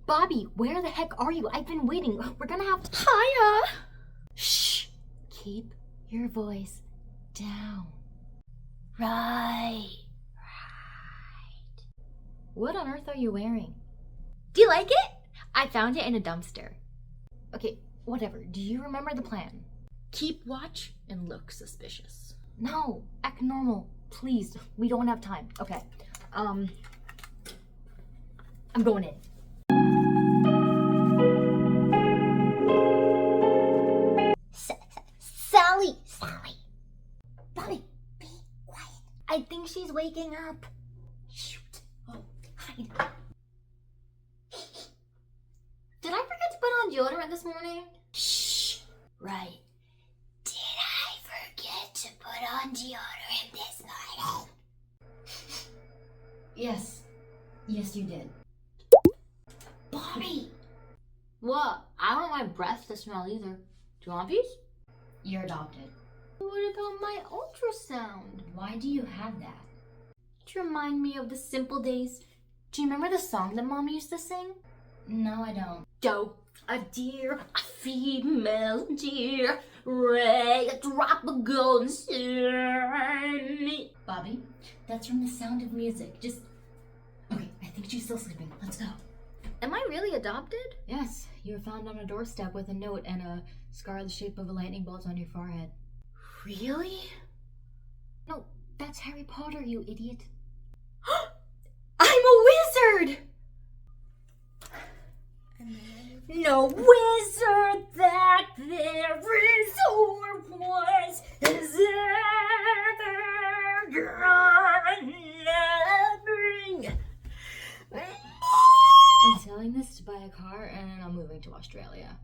Bobby, where the heck are you? I've been waiting. We're gonna have... Hiya! Shh! Keep your voice down. Right. What on earth are you wearing? Do you like it? I found it in a dumpster. Okay, whatever. Do you remember the plan? Keep watch and look suspicious. No, act normal. Please, we don't have time. Okay, I'm going in. Sally! Bobby, be quiet. I think she's waking up. Shoot. Oh, hide. Did I forget to put on deodorant this morning? Shh. Right. Did I forget to put on deodorant this morning? Yes. Yes, you did. Bobby! What? I don't want my breath to smell either. Do you want a piece? You're adopted. What about my ultrasound? Why do you have that? To remind me of the simple days. Do you remember the song that Mom used to sing? No, I don't. Go, a deer, a female deer, ray, a drop of golden sun. Bobby, that's from The Sound of Music. Just... Okay, I think she's still sleeping. Let's go. Am I really adopted? Yes, you were found on a doorstep with a note and a scar the shape of a lightning bolt on your forehead. Really? No, that's Harry Potter, you idiot. I'm a wizard! No wizard that there is or was is ever gonna bring. I'm selling this to buy a car and I'm moving to Australia.